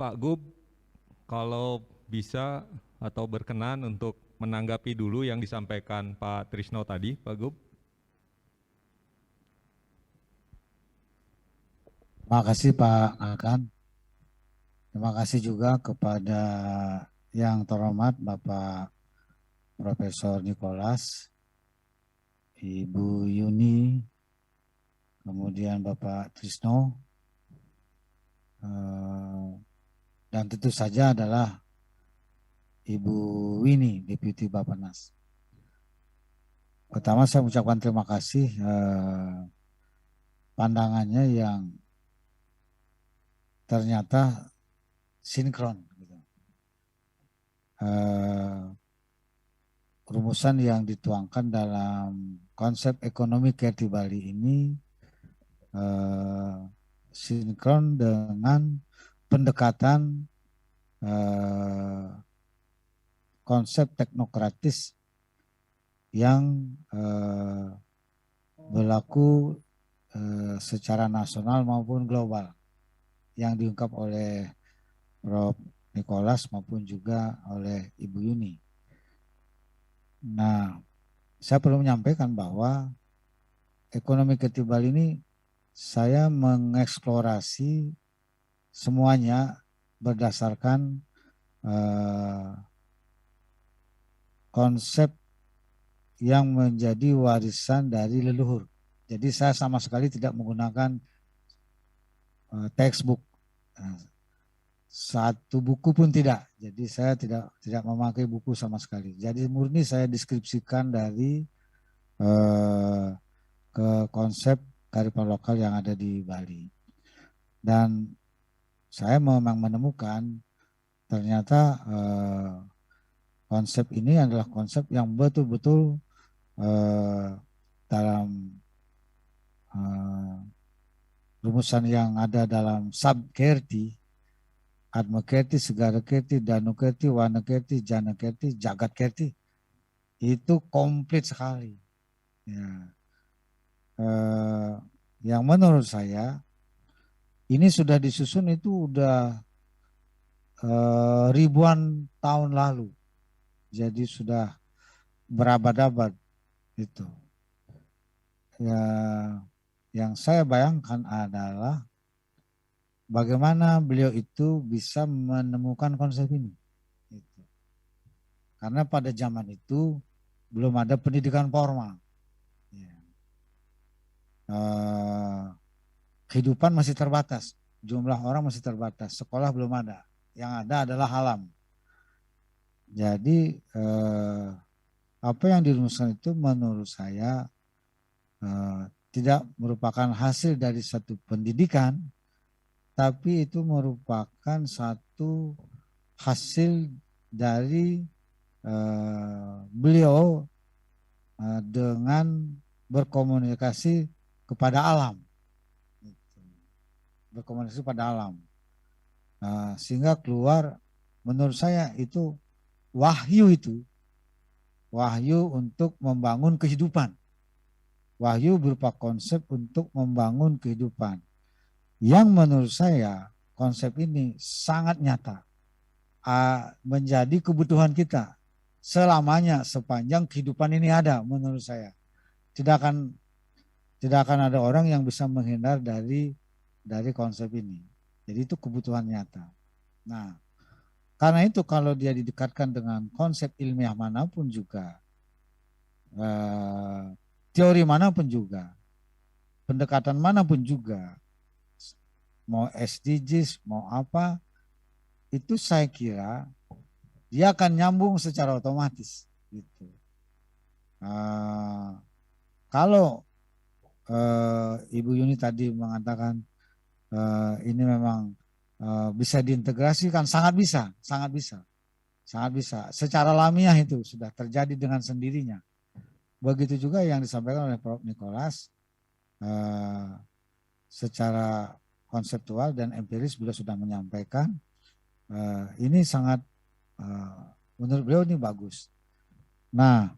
Pak Gub, kalau bisa atau berkenan untuk menanggapi dulu yang disampaikan Pak Trisno tadi, Pak Gub. Terima kasih Pak Akan. Terima kasih juga kepada yang terhormat Bapak Profesor Nicholas, Ibu Yuni, kemudian Bapak Trisno, dan tentu saja adalah Ibu Winnie, Deputi Bappenas. Pertama saya mengucapkan terima kasih pandangannya yang ternyata sinkron. Gitu. Rumusan yang dituangkan dalam konsep ekonomi kreatif Bali ini sinkron dengan pendekatan konsep teknokratis yang berlaku secara nasional maupun global yang diungkap oleh Prof. Nicholas maupun juga oleh Ibu Yuni. Nah, saya perlu menyampaikan bahwa ekonomi kreatif Bali ini saya mengeksplorasi semuanya berdasarkan konsep yang menjadi warisan dari leluhur. Jadi saya sama sekali tidak menggunakan textbook. Satu buku pun tidak. Jadi saya tidak memakai buku sama sekali. Jadi murni saya deskripsikan dari ke konsep kearifan lokal yang ada di Bali. Dan saya memang menemukan ternyata konsep ini adalah konsep yang betul-betul dalam rumusan yang ada dalam Sabkerti, Atmakerti, Segara Kerti, Danu Kerti, Wana Kerti, Jana Kerti, Jagat Kerti, itu komplit sekali. Ya. Yang menurut saya ini sudah disusun itu udah ribuan tahun lalu, jadi sudah berabad-abad itu. Ya, yang saya bayangkan adalah bagaimana beliau itu bisa menemukan konsep ini. Gitu. Karena pada zaman itu belum ada pendidikan formal. Ya. Kehidupan masih terbatas, jumlah orang masih terbatas, sekolah belum ada. Yang ada adalah alam. Jadi apa yang dirumuskan itu menurut saya tidak merupakan hasil dari satu pendidikan, tapi itu merupakan satu hasil dari beliau dengan berkomunikasi kepada alam, berkomunikasi pada alam, sehingga keluar menurut saya itu wahyu untuk membangun kehidupan. Wahyu berupa konsep untuk membangun kehidupan. Yang menurut saya konsep ini sangat nyata. Menjadi kebutuhan kita selamanya sepanjang kehidupan ini ada menurut saya. Tidak akan ada orang yang bisa menghindar dari konsep ini. Jadi itu kebutuhan nyata. Nah, karena itu kalau dia didekatkan dengan konsep ilmiah manapun juga, teori manapun juga, pendekatan manapun juga, mau SDGs, mau apa, itu saya kira dia akan nyambung secara otomatis. Gitu. Kalau Ibu Yuni tadi mengatakan ini memang bisa diintegrasikan, sangat bisa, sangat bisa, sangat bisa. Secara alamiah itu sudah terjadi dengan sendirinya. Begitu juga yang disampaikan oleh Prof. Nicholas secara konseptual dan empiris beliau sudah menyampaikan ini sangat menurut beliau ini bagus. Nah,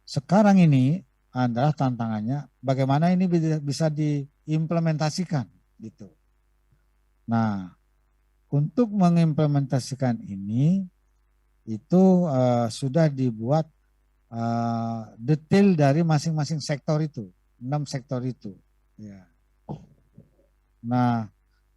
sekarang ini adalah tantangannya bagaimana ini bisa diimplementasikan gitu. Nah, untuk mengimplementasikan ini itu sudah dibuat detail dari masing-masing sektor itu, 6 sektor itu. Ya. Nah,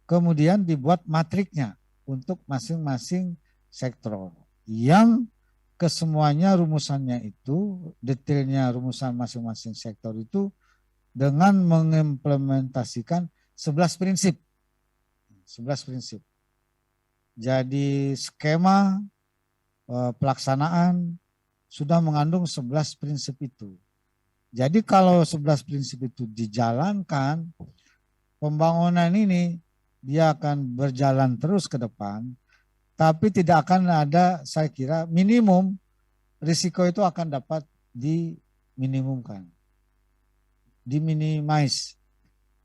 kemudian dibuat matriknya untuk masing-masing sektor yang kesemuanya rumusannya itu, detailnya rumusan masing-masing sektor itu dengan mengimplementasikan 11 prinsip. 11 prinsip. Jadi skema pelaksanaan sudah mengandung 11 prinsip itu. Jadi kalau 11 prinsip itu dijalankan, pembangunan ini dia akan berjalan terus ke depan, tapi tidak akan ada, saya kira, minimum risiko itu akan dapat diminimumkan, diminimize.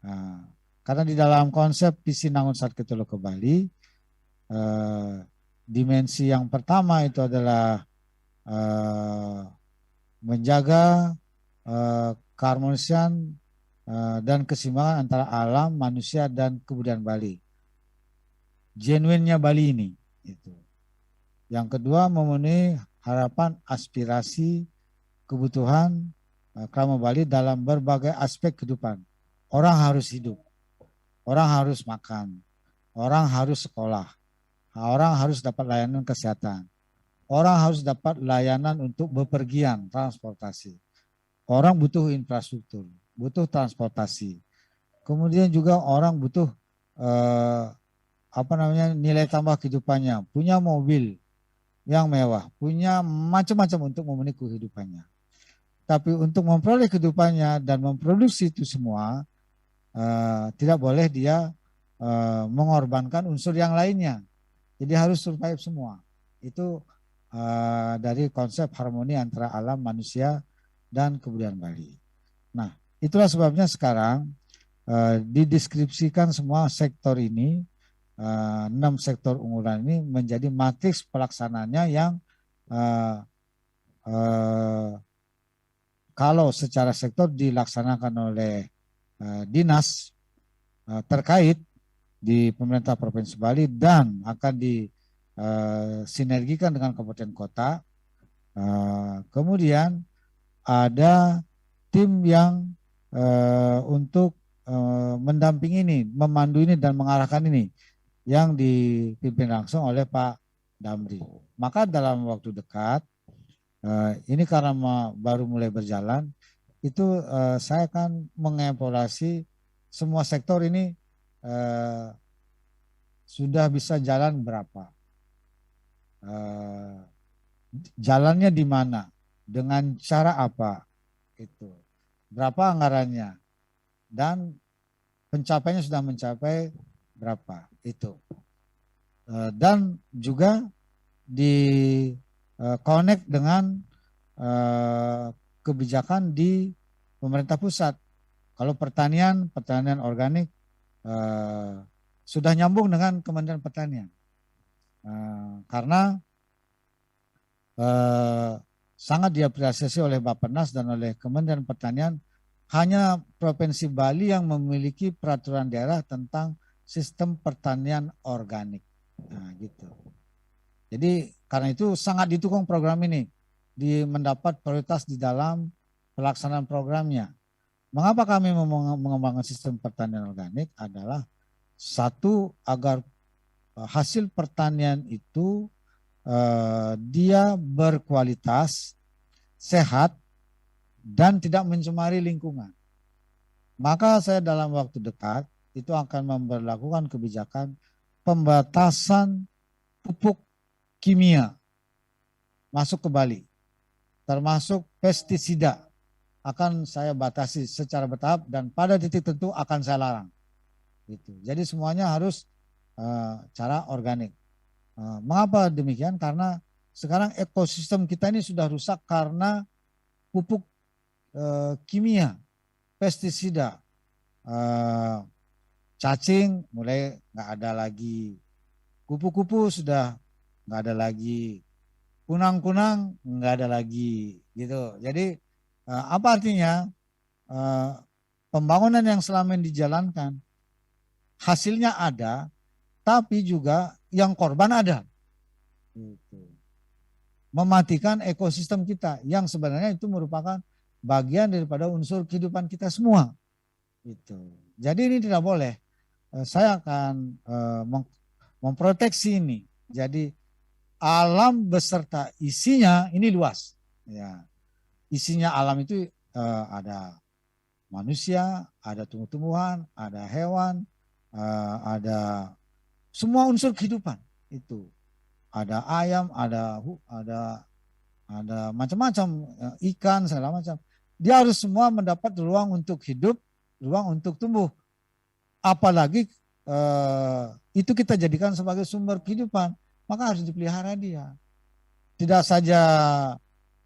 Nah, karena di dalam konsep visi Nangun Satketolo ke Bali, dimensi yang pertama itu adalah menjaga keharmonisan dan keseimbangan antara alam, manusia, dan kebudayaan Bali. Genuinnya Bali ini. Itu. Yang kedua, memenuhi harapan, aspirasi, kebutuhan Krama Bali dalam berbagai aspek kehidupan. Orang harus hidup, orang harus makan, orang harus sekolah, orang harus dapat layanan kesehatan, orang harus dapat layanan untuk bepergian, transportasi. Orang butuh infrastruktur, butuh transportasi. Kemudian juga orang butuh nilai tambah kehidupannya, punya mobil yang mewah, punya macam-macam untuk memenuhi kehidupannya. Tapi untuk memperoleh kehidupannya dan memproduksi itu semua, tidak boleh dia mengorbankan unsur yang lainnya. Jadi harus survive semua. Itu dari konsep harmoni antara alam, manusia, dan kebudayaan Bali. Nah, itulah sebabnya sekarang dideskripsikan semua sektor ini, 6 sektor unggulan ini menjadi matriks pelaksanaannya yang kalau secara sektor dilaksanakan oleh dinas terkait di pemerintah Provinsi Bali dan akan disinergikan dengan kabupaten kota. Kemudian ada tim yang untuk mendampingi ini, memandu ini dan mengarahkan ini yang dipimpin langsung oleh Pak Damri. Maka dalam waktu dekat, ini karena baru mulai berjalan, itu saya akan mengevaluasi semua sektor ini sudah bisa jalan berapa, jalannya di mana, dengan cara apa, itu berapa anggarannya, dan pencapaiannya sudah mencapai berapa itu, dan juga di connect dengan kebijakan di pemerintah pusat. Kalau pertanian organik sudah nyambung dengan Kementerian Pertanian, karena sangat diapresiasi oleh Bappenas dan oleh Kementerian Pertanian. Hanya Provinsi Bali yang memiliki peraturan daerah tentang sistem pertanian organik. Nah, gitu. Jadi karena itu sangat didukung program ini, mendapat prioritas di dalam pelaksanaan programnya. Mengapa kami mengembangkan sistem pertanian organik adalah satu, agar hasil pertanian itu dia berkualitas, sehat, dan tidak mencemari lingkungan. Maka saya dalam waktu dekat itu akan memberlakukan kebijakan pembatasan pupuk kimia masuk ke Bali, termasuk pestisida akan saya batasi secara bertahap dan pada titik tertentu akan saya larang. Gitu. Jadi semuanya harus cara organik. Mengapa demikian? Karena sekarang ekosistem kita ini sudah rusak karena pupuk kimia, pestisida, cacing mulai nggak ada lagi, kupu-kupu sudah nggak ada lagi, kunang-kunang nggak ada lagi, gitu. Jadi apa artinya? Pembangunan yang selama ini dijalankan hasilnya ada, tapi juga yang korban ada. Gitu. Mematikan ekosistem kita yang sebenarnya itu merupakan bagian daripada unsur kehidupan kita semua. Gitu. Jadi ini tidak boleh. Saya akan memproteksi ini. Jadi alam beserta isinya ini luas. Ya. Isinya alam itu ada manusia, ada tumbuh-tumbuhan, ada hewan, ada semua unsur kehidupan itu. Ada ayam, ada macam-macam ikan segala macam. Dia harus semua mendapat ruang untuk hidup, ruang untuk tumbuh. Apalagi itu kita jadikan sebagai sumber kehidupan, maka harus dipelihara dia. Tidak saja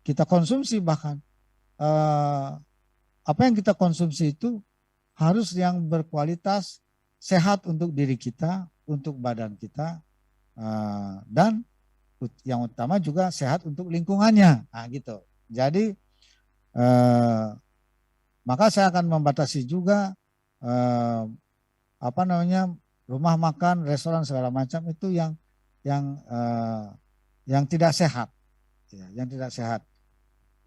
kita konsumsi, bahkan apa yang kita konsumsi itu harus yang berkualitas, sehat untuk diri kita, untuk badan kita, dan yang utama juga sehat untuk lingkungannya. Nah, gitu. Jadi maka saya akan membatasi juga rumah makan, restoran segala macam itu yang tidak sehat, ya, yang tidak sehat.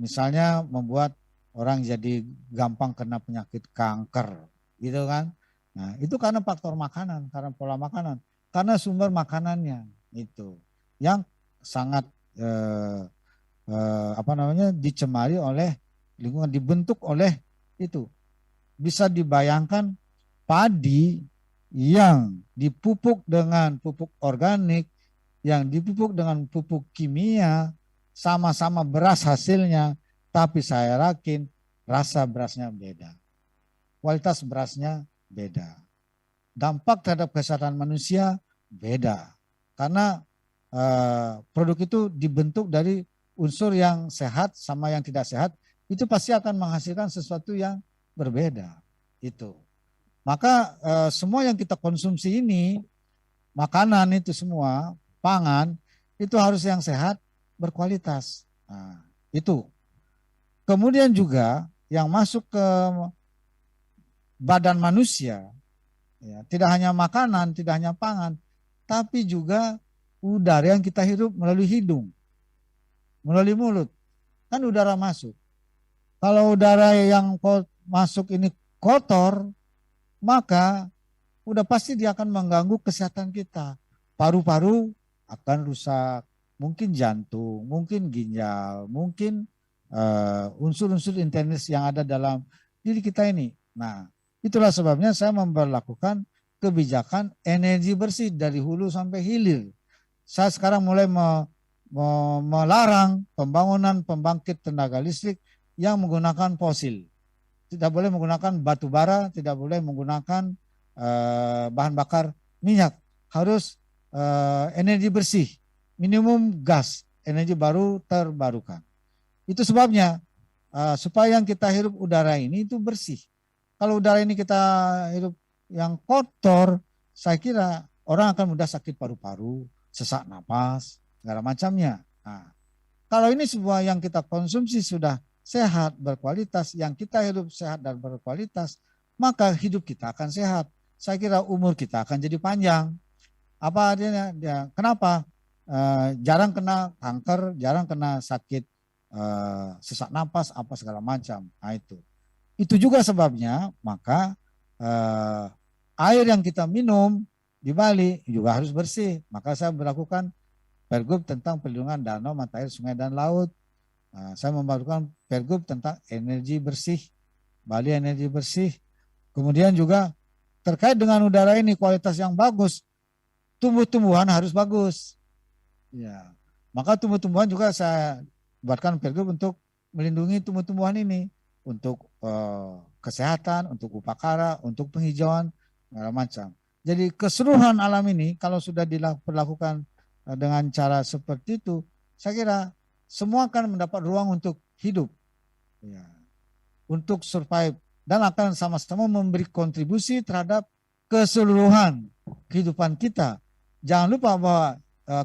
Misalnya membuat orang jadi gampang kena penyakit kanker, gitu kan? Nah, itu karena faktor makanan, karena pola makanan, karena sumber makanannya itu yang sangat dicemari oleh lingkungan, dibentuk oleh itu. Bisa dibayangkan padi yang dipupuk dengan pupuk organik, yang dipupuk dengan pupuk kimia, sama-sama beras hasilnya, tapi saya yakin rasa berasnya beda. Kualitas berasnya beda. Dampak terhadap kesehatan manusia beda. Karena produk itu dibentuk dari unsur yang sehat sama yang tidak sehat, itu pasti akan menghasilkan sesuatu yang berbeda. Itu. Maka semua yang kita konsumsi ini, makanan itu semua, pangan, itu harus yang sehat, berkualitas. Nah, itu. Kemudian juga yang masuk ke badan manusia, ya, tidak hanya makanan, tidak hanya pangan, tapi juga udara yang kita hirup melalui hidung, melalui mulut. Kan udara masuk. Kalau udara yang masuk ini kotor, maka udah pasti dia akan mengganggu kesehatan kita. Paru-paru akan rusak, mungkin jantung, mungkin ginjal, mungkin unsur-unsur internis yang ada dalam diri kita ini. Nah, itulah sebabnya saya memberlakukan kebijakan energi bersih dari hulu sampai hilir. Saya sekarang mulai melarang pembangunan pembangkit tenaga listrik yang menggunakan fosil. Tidak boleh menggunakan batu bara, tidak boleh menggunakan bahan bakar minyak. Harus energi bersih, minimum gas, energi baru terbarukan. Itu sebabnya supaya yang kita hirup udara ini itu bersih. Kalau udara ini kita hirup yang kotor, saya kira orang akan mudah sakit paru-paru, sesak napas, segala macamnya. Nah, kalau ini semua yang kita konsumsi sudah sehat, berkualitas, yang kita hidup sehat dan berkualitas, maka hidup kita akan sehat. Saya kira umur kita akan jadi panjang. Apa artinya? Kenapa? Jarang kena kanker, jarang kena sakit sesak napas, apa segala macam. Nah, itu juga sebabnya, maka air yang kita minum di Bali juga harus bersih. Maka saya berlakukan Pergub tentang perlindungan danau, mata air, sungai, dan laut. Saya membarukan Pergub tentang energi bersih, Bali energi bersih. Kemudian juga terkait dengan udara ini, kualitas yang bagus, tumbuh-tumbuhan harus bagus. Ya, maka tumbuh-tumbuhan juga saya buatkan Pergub untuk melindungi tumbuh-tumbuhan ini, untuk kesehatan, untuk upakara, untuk penghijauan, segala macam. Jadi keseluruhan alam ini kalau sudah dilakukan dengan cara seperti itu, saya kira semua akan mendapat ruang untuk hidup, ya, untuk survive, dan akan sama-sama memberi kontribusi terhadap keseluruhan kehidupan kita. Jangan lupa bahwa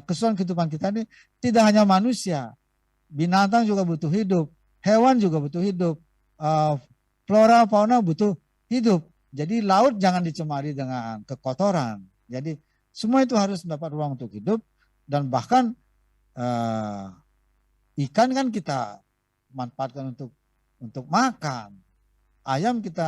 keseluruhan kehidupan kita ini tidak hanya manusia, binatang juga butuh hidup, hewan juga butuh hidup, flora fauna butuh hidup. Jadi laut jangan dicemari dengan kekotoran. Jadi Semua itu harus mendapat ruang untuk hidup, dan bahkan ikan kan kita manfaatkan untuk makan, ayam kita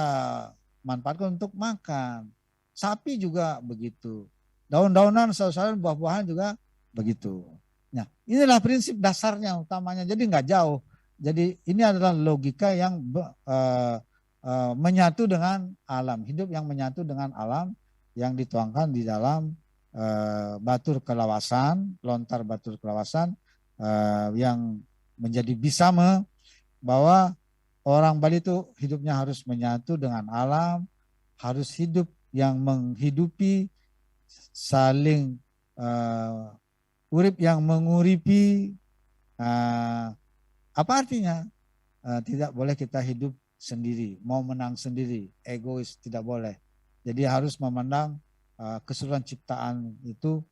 manfaatkan untuk makan, sapi juga begitu, daun-daunan, sayur-sayuran, buah-buahan juga begitu. Nah, inilah prinsip dasarnya utamanya. Jadi nggak jauh. Jadi ini adalah logika yang menyatu dengan alam, hidup yang menyatu dengan alam yang dituangkan di dalam batur kelawasan, lontar batur kelawasan yang menjadi bisama bahwa orang Bali itu hidupnya harus menyatu dengan alam, harus hidup yang menghidupi, saling urip yang menguripi. Apa artinya? Tidak boleh kita hidup sendiri, mau menang sendiri, egois, tidak boleh. Jadi harus memandang keseluruhan ciptaan itu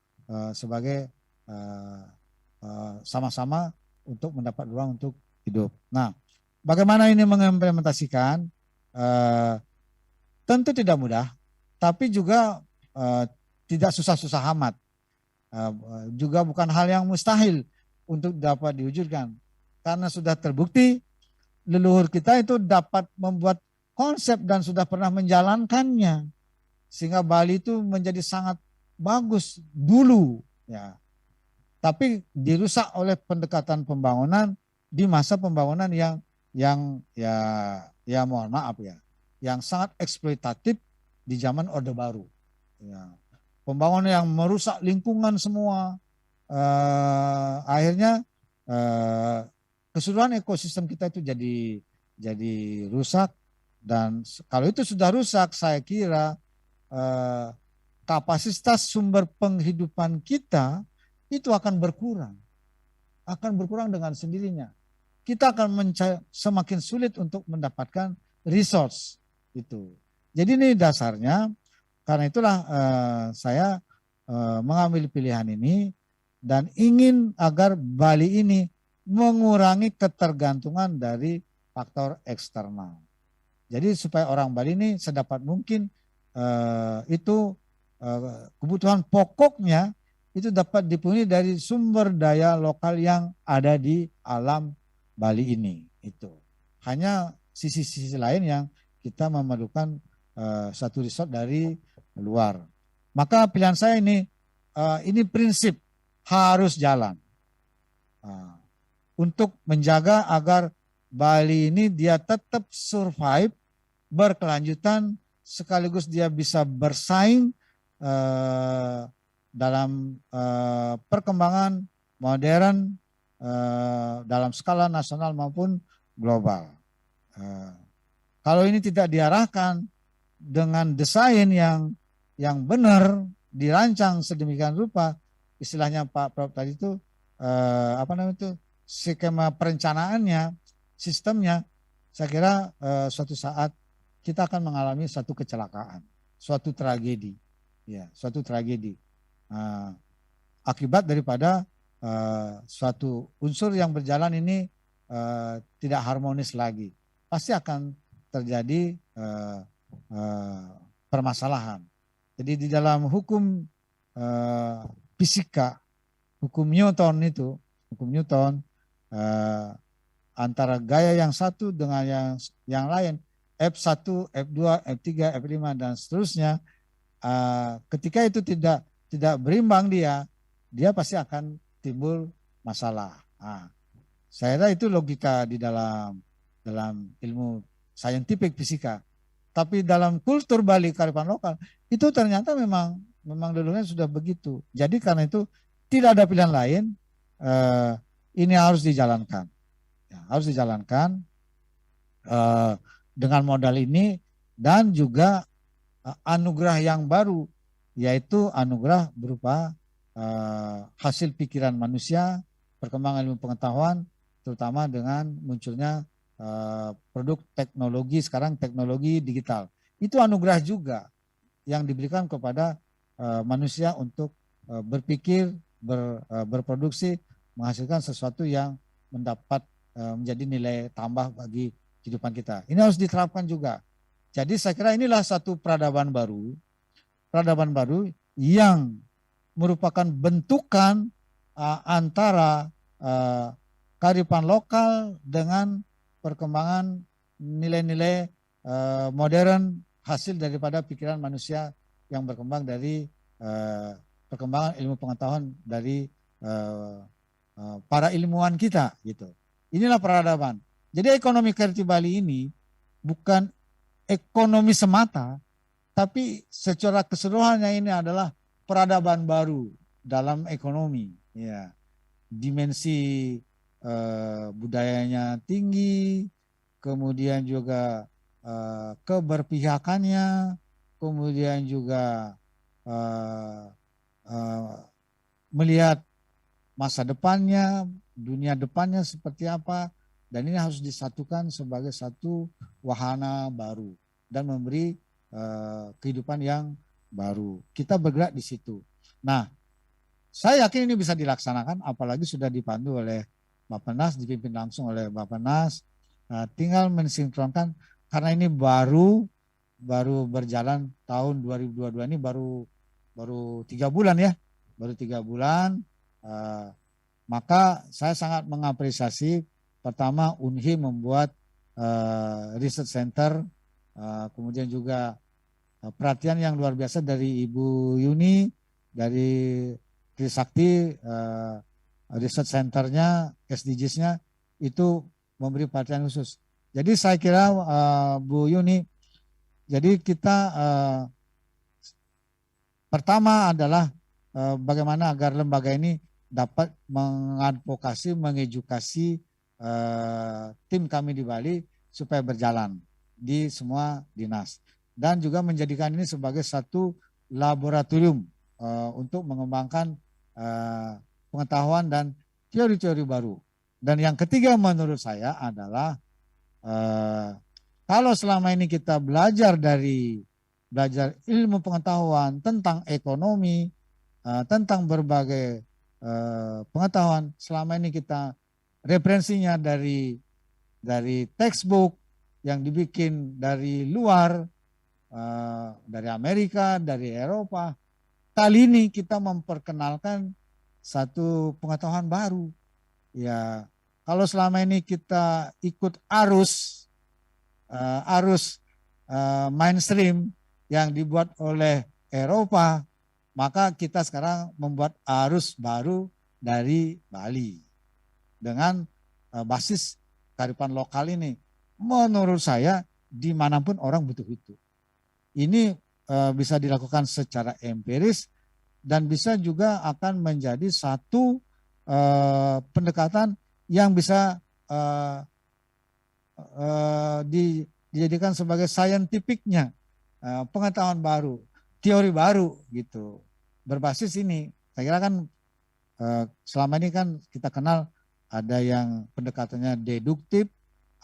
sebagai sama-sama untuk mendapat ruang untuk hidup. Nah, bagaimana ini mengimplementasikan? Tentu tidak mudah, tapi juga tidak susah-susah amat. Juga bukan hal yang mustahil untuk dapat diwujudkan. Karena sudah terbukti leluhur kita itu dapat membuat konsep dan sudah pernah menjalankannya. Sehingga Bali itu menjadi sangat bagus dulu, ya. Tapi dirusak oleh pendekatan pembangunan di masa pembangunan yang ya mohon maaf ya, yang sangat eksploitatif di zaman Orde Baru. Ya. Pembangunan yang merusak lingkungan semua, akhirnya keseluruhan ekosistem kita itu jadi rusak. Dan kalau itu sudah rusak, saya kira kapasitas sumber penghidupan kita itu akan berkurang dengan sendirinya. Kita akan semakin sulit untuk mendapatkan resource itu. Jadi ini dasarnya, karena itulah saya mengambil pilihan ini dan ingin agar Bali ini mengurangi ketergantungan dari faktor eksternal. Jadi supaya orang Bali ini sedapat mungkin kebutuhan pokoknya itu dapat dipenuhi dari sumber daya lokal yang ada di alam Bali ini. Itu hanya sisi-sisi lain yang kita memerlukan satu resort dari luar. Maka pilihan saya ini prinsip harus jalan untuk menjaga agar Bali ini dia tetap survive, berkelanjutan, sekaligus dia bisa bersaing dalam perkembangan modern dalam skala nasional maupun global. Kalau ini tidak diarahkan dengan desain yang benar, dirancang sedemikian rupa, istilahnya Pak Prof tadi itu skema perencanaannya, sistemnya, saya kira suatu saat kita akan mengalami satu kecelakaan, suatu tragedi, ya, suatu tragedi. Akibat daripada suatu unsur yang berjalan ini tidak harmonis lagi, pasti akan terjadi permasalahan. Jadi di dalam hukum fisika, hukum Newton itu, antara gaya yang satu dengan yang lain, F1, F2, F3, F5 dan seterusnya, ketika itu tidak berimbang dia pasti akan timbul masalah. Saya kira itu logika di dalam ilmu saintifik fisika. Tapi dalam kultur Bali, kearifan lokal, itu ternyata memang dulunya sudah begitu. Jadi karena itu tidak ada pilihan lain, ini harus dijalankan. Ya, harus dijalankan dengan modal ini dan juga anugerah yang baru, yaitu anugerah berupa hasil pikiran manusia, perkembangan ilmu pengetahuan, terutama dengan munculnya produk teknologi, sekarang teknologi digital. Itu anugerah juga yang diberikan kepada manusia untuk berpikir, berproduksi, menghasilkan sesuatu yang mendapat menjadi nilai tambah bagi kehidupan kita. Ini harus diterapkan juga. Jadi saya kira inilah satu peradaban baru yang merupakan bentukan antara kearifan lokal dengan perkembangan nilai-nilai modern hasil daripada pikiran manusia yang berkembang dari perkembangan ilmu pengetahuan dari para ilmuwan kita gitu. Inilah peradaban. Jadi ekonomi kreatif Bali ini bukan ekonomi semata, tapi secara keseluruhannya ini adalah peradaban baru dalam ekonomi. Ya, dimensi budayanya tinggi, kemudian juga keberpihakannya, kemudian juga melihat masa depannya, dunia depannya seperti apa, dan ini harus disatukan sebagai satu wahana baru dan memberi kehidupan yang baru. Kita bergerak di situ. Nah, saya yakin ini bisa dilaksanakan, apalagi sudah dipandu oleh Bappenas, dipimpin langsung oleh Bappenas. Tinggal mensinkronkan karena ini baru berjalan tahun 2022 ini baru 3 bulan ya, baru 3 bulan. Maka saya sangat mengapresiasi pertama UNHI membuat research center, kemudian juga perhatian yang luar biasa dari Ibu Yuni, dari Trisakti, research centernya, SDGs-nya itu memberi perhatian khusus. Jadi saya kira Bu Yuni, jadi kita pertama adalah bagaimana agar lembaga ini dapat mengadvokasi, mengedukasi tim kami di Bali supaya berjalan di semua dinas. Dan juga menjadikan ini sebagai satu laboratorium untuk mengembangkan pengetahuan dan teori-teori baru. Dan yang ketiga menurut saya adalah kalau selama ini kita belajar ilmu pengetahuan tentang ekonomi, tentang berbagai pengetahuan, selama ini kita referensinya dari textbook yang dibikin dari luar, dari Amerika, dari Eropa. Kali ini kita memperkenalkan satu pengetahuan baru. Ya, kalau selama ini kita ikut arus mainstream yang dibuat oleh Eropa, maka kita sekarang membuat arus baru dari Bali dengan basis kearifan lokal ini. Menurut saya dimanapun orang butuh itu. Ini bisa dilakukan secara empiris dan bisa juga akan menjadi satu pendekatan yang bisa dijadikan sebagai scientificnya pengetahuan baru, teori baru gitu. Berbasis ini, saya kira kan selama ini kan kita kenal ada yang pendekatannya deduktif,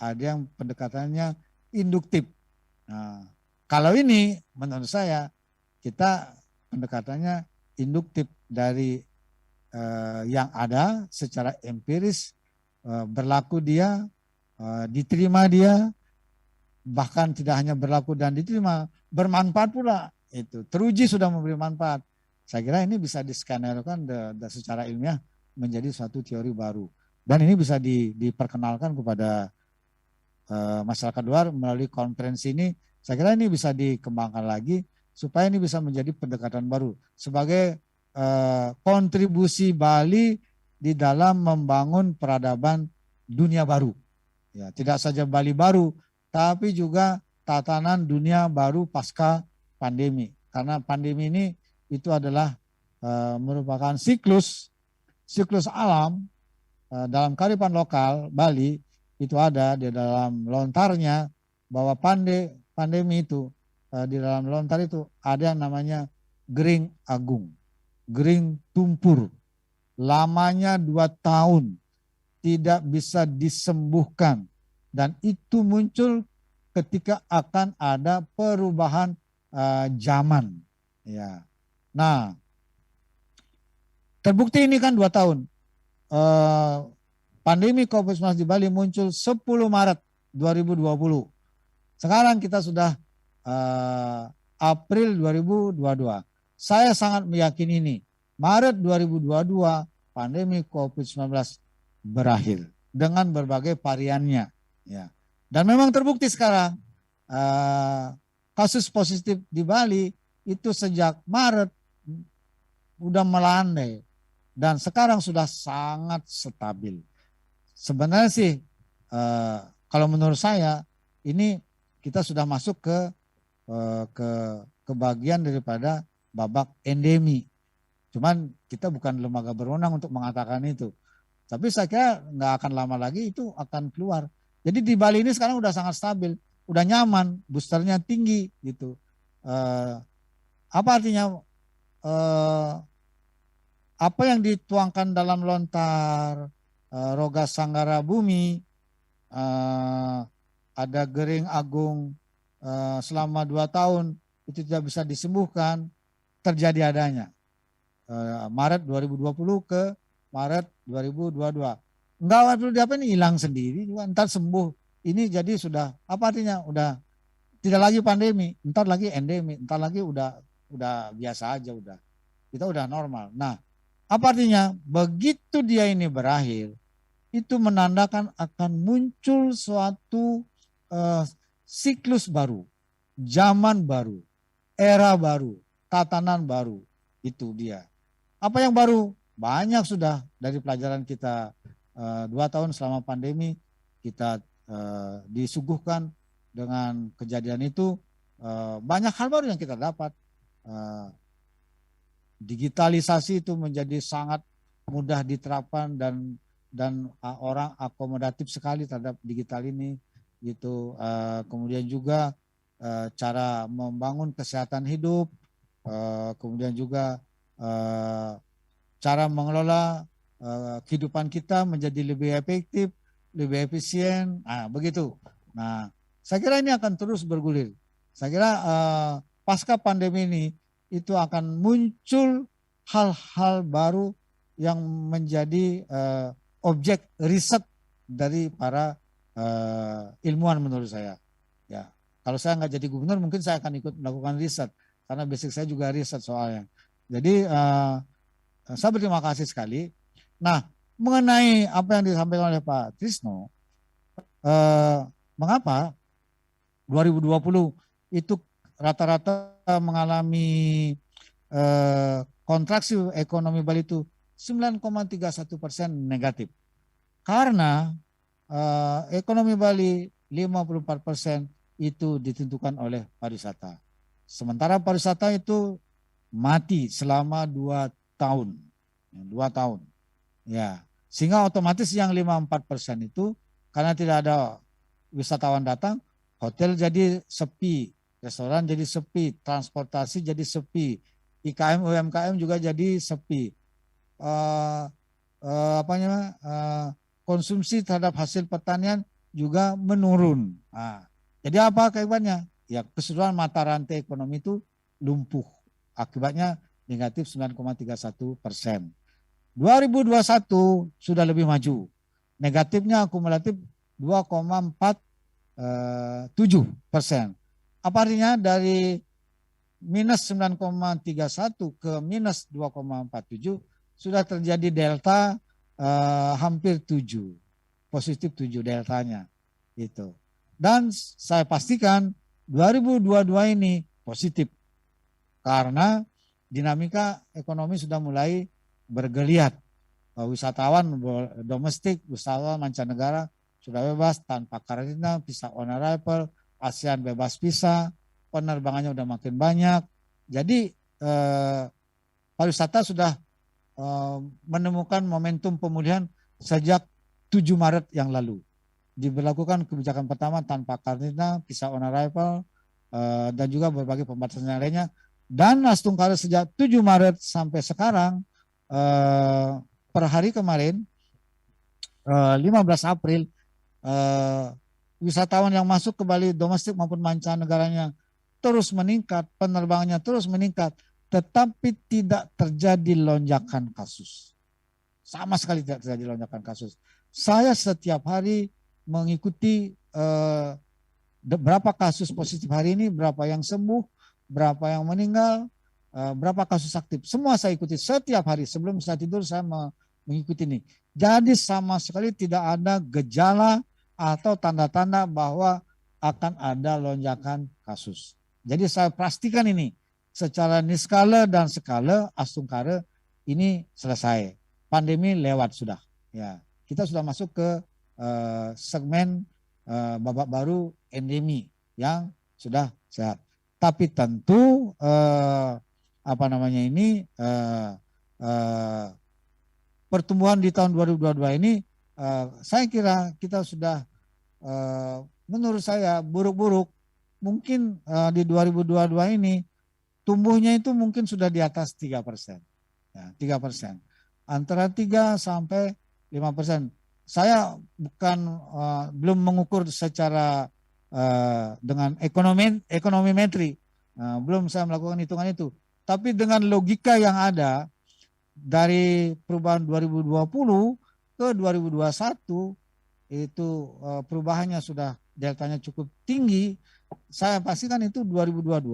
ada yang pendekatannya induktif. Nah, kalau ini menurut saya kita pendekatannya induktif dari yang ada secara empiris, berlaku dia, diterima dia, bahkan tidak hanya berlaku dan diterima, bermanfaat pula. Itu teruji sudah memberi manfaat. Saya kira ini bisa diskenerkan secara ilmiah menjadi suatu teori baru. Dan ini bisa diperkenalkan kepada masyarakat luar melalui konferensi ini. Saya kira ini bisa dikembangkan lagi supaya ini bisa menjadi pendekatan baru sebagai kontribusi Bali di dalam membangun peradaban dunia baru. Ya, tidak saja Bali baru, tapi juga tatanan dunia baru pasca pandemi. Karena pandemi ini itu adalah merupakan siklus alam dalam kearifan lokal Bali. Itu ada di dalam lontarnya bahwa pandemi itu di dalam lontar itu ada yang namanya Gering Agung, Gering Tumpur, lamanya 2 tahun tidak bisa disembuhkan dan itu muncul ketika akan ada perubahan zaman. Ya, nah terbukti ini kan 2 tahun. Pandemi COVID-19 di Bali muncul 10 Maret 2020. Sekarang kita sudah April 2022. Saya sangat meyakini ini Maret 2022 pandemi COVID-19 berakhir dengan berbagai variannya. Ya. Dan memang terbukti sekarang kasus positif di Bali itu sejak Maret udah melandai dan sekarang sudah sangat stabil. Sebenarnya sih kalau menurut saya ini kita sudah masuk ke bagian daripada babak endemi. Cuman kita bukan lembaga berwenang untuk mengatakan itu. Tapi saya kira nggak akan lama lagi itu akan keluar. Jadi di Bali ini sekarang udah sangat stabil, udah nyaman, boosternya tinggi gitu. Apa artinya? Apa yang dituangkan dalam lontar Roga Sanggara Bumi, ada Gering Agung selama 2 tahun itu tidak bisa disembuhkan, terjadi adanya. Maret 2020 ke Maret 2022. Enggak perlu diapa ini hilang sendiri juga, entar sembuh. Ini jadi sudah apa artinya? Udah tidak lagi pandemi, entar lagi endemi, entar lagi udah biasa aja udah. Kita udah normal. Nah, apa artinya? Begitu dia ini berakhir, itu menandakan akan muncul suatu siklus baru, zaman baru, era baru, tatanan baru. Itu dia. Apa yang baru? Banyak sudah dari pelajaran kita 2 tahun selama pandemi kita disuguhkan dengan kejadian itu. Banyak hal baru yang kita dapat. Digitalisasi itu menjadi sangat mudah diterapkan dan orang akomodatif sekali terhadap digital ini gitu. Kemudian juga cara membangun kesehatan hidup, kemudian juga cara mengelola kehidupan kita menjadi lebih efektif, lebih efisien, begitu. Nah, saya kira ini akan terus bergulir. Saya kira pasca pandemi ini itu akan muncul hal-hal baru yang menjadi objek riset dari para ilmuwan menurut saya. Ya, kalau saya nggak jadi gubernur mungkin saya akan ikut melakukan riset karena basic saya juga riset soalnya. Jadi saya berterima kasih sekali. Nah, mengenai apa yang disampaikan oleh Pak Trisno, mengapa 2020 itu rata-rata mengalami kontraksi ekonomi Bali itu 9,31% negatif. Karena ekonomi Bali 54% itu ditentukan oleh pariwisata. Sementara pariwisata itu mati selama 2 tahun. 2 tahun. Ya, sehingga otomatis yang 54% itu karena tidak ada wisatawan datang, hotel jadi sepi, restoran jadi sepi, transportasi jadi sepi, IKM UMKM juga jadi sepi. Konsumsi terhadap hasil pertanian juga menurun. Jadi apa akibatnya? Ya keseluruhan mata rantai ekonomi itu lumpuh. Akibatnya negatif 9,31%. 2021 sudah lebih maju. Negatifnya akumulatif 2,47%. Apa artinya? Dari minus 9,31 ke minus 2,47 sudah terjadi delta hampir 7. Positif 7 deltanya. Gitu. Dan saya pastikan 2022 ini positif. Karena dinamika ekonomi sudah mulai bergeliat. Wisatawan domestik, wisatawan mancanegara sudah bebas tanpa karantina, visa on arrival, ASEAN bebas visa, penerbangannya udah makin banyak. Jadi pariwisata sudah menemukan momentum pemulihan sejak 7 Maret yang lalu. Diberlakukan kebijakan pertama tanpa karantina, visa on arrival, dan juga berbagai pembatasan yang lainnya. Dan langsung kali sejak 7 Maret sampai sekarang, per hari kemarin, 15 April, wisatawan yang masuk ke Bali domestik maupun mancanegaranya terus meningkat, penerbangannya terus meningkat, tetapi tidak terjadi lonjakan kasus. Sama sekali tidak terjadi lonjakan kasus. Saya setiap hari mengikuti berapa kasus positif hari ini, berapa yang sembuh, berapa yang meninggal, berapa kasus aktif. Semua saya ikuti setiap hari sebelum saya tidur saya mengikuti ini. Jadi sama sekali tidak ada gejala atau tanda-tanda bahwa akan ada lonjakan kasus. Jadi saya pastikan ini secara niskala dan skala Astungkara ini selesai. Pandemi lewat sudah. Ya, kita sudah masuk ke segmen babak baru endemi yang sudah sehat. Tapi tentu pertumbuhan di tahun 2022 ini saya kira kita sudah menurut saya buruk-buruk. Mungkin di 2022 ini tumbuhnya itu mungkin sudah di atas 3%. Ya, 3%. Antara 3 sampai 5%. Saya belum mengukur secara dengan ekonometri. Belum saya melakukan hitungan itu. Tapi dengan logika yang ada dari perubahan 2020 ke 2021 itu perubahannya sudah deltanya cukup tinggi. Saya pastikan itu 2022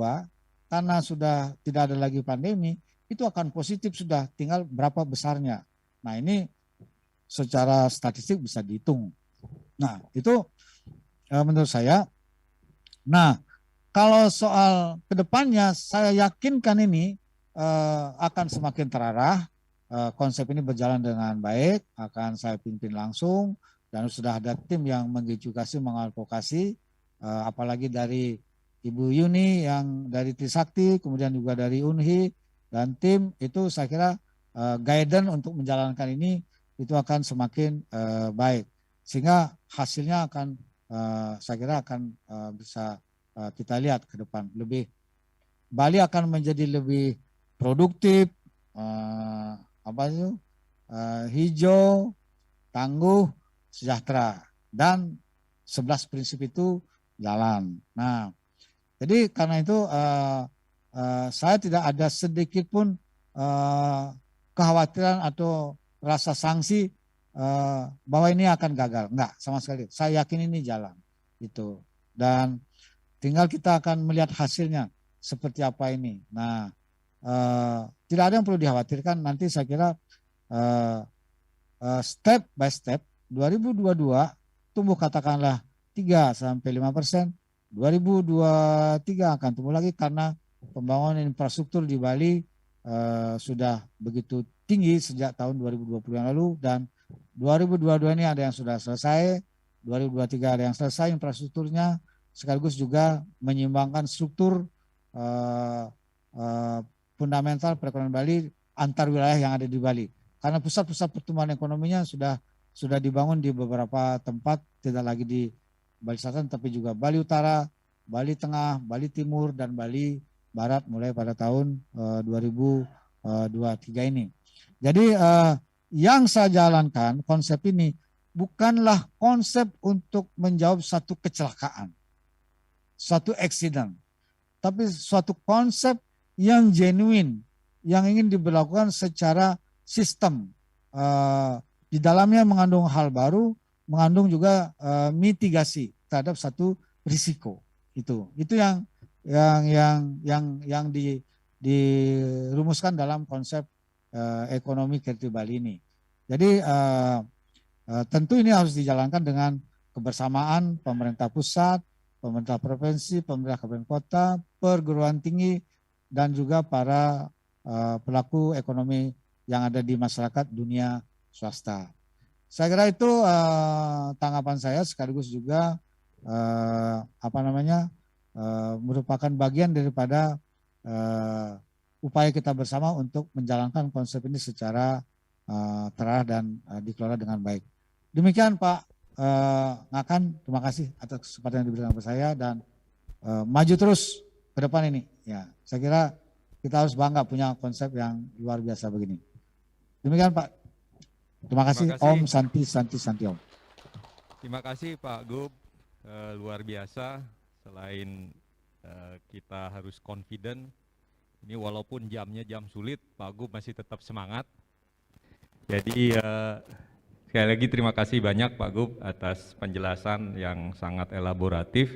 karena sudah tidak ada lagi pandemi itu akan positif sudah, tinggal berapa besarnya. Nah ini secara statistik bisa dihitung. Nah itu menurut saya. Nah kalau soal kedepannya saya yakinkan ini akan semakin terarah. Konsep ini berjalan dengan baik, akan saya pimpin langsung dan sudah ada tim yang mengedukasi, mengadvokasi, apalagi dari Ibu Yuni yang dari Trisakti, kemudian juga dari UNHI dan tim itu saya kira guidance untuk menjalankan ini itu akan semakin baik sehingga hasilnya akan saya kira akan bisa kita lihat ke depan lebih Bali akan menjadi lebih produktif. Hijau, tangguh, sejahtera dan 11 prinsip itu jalan. Nah, jadi karena itu saya tidak ada sedikit pun kekhawatiran atau rasa sanksi bahwa ini akan gagal. Enggak, sama sekali. Saya yakin ini jalan. Itu. Dan tinggal kita akan melihat hasilnya seperti apa ini. Nah, tidak ada yang perlu dikhawatirkan. Nanti saya kira step by step 2022 tumbuh katakanlah 3-5%. 2023 akan tumbuh lagi karena pembangunan infrastruktur di Bali sudah begitu tinggi sejak tahun 2020 yang lalu dan 2022 ini ada yang sudah selesai, 2023 ada yang selesai infrastrukturnya sekaligus juga menyeimbangkan struktur fundamental perekonomian Bali antar wilayah yang ada di Bali. Karena pusat-pusat pertumbuhan ekonominya sudah dibangun di beberapa tempat, tidak lagi di Bali Selatan tapi juga Bali Utara, Bali Tengah, Bali Timur dan Bali Barat mulai pada tahun 2023 ini. Jadi yang saya jalankan konsep ini bukanlah konsep untuk menjawab satu kecelakaan, satu accident, tapi suatu konsep yang genuine, yang ingin diberlakukan secara sistem. Di dalamnya mengandung hal baru, mengandung juga mitigasi terhadap satu risiko. Itu yang dirumuskan dalam konsep ekonomi kreatif Bali ini. Jadi tentu ini harus dijalankan dengan kebersamaan pemerintah pusat, pemerintah provinsi, pemerintah kabupaten kota, perguruan tinggi, dan juga para pelaku ekonomi yang ada di masyarakat dunia swasta. Saya kira itu tanggapan saya sekaligus juga merupakan bagian daripada upaya kita bersama untuk menjalankan konsep ini secara terarah dan dikelola dengan baik. Demikian Pak Ngakan, terima kasih atas kesempatan yang diberikan kepada saya dan maju terus ke depan ini. Ya, saya kira kita harus bangga punya konsep yang luar biasa begini. Demikian Pak. Terima kasih. Om Santi Om. Terima kasih Pak Gub, luar biasa. Selain kita harus confident, ini walaupun jamnya jam sulit, Pak Gub masih tetap semangat. Jadi sekali lagi terima kasih banyak Pak Gub atas penjelasan yang sangat elaboratif.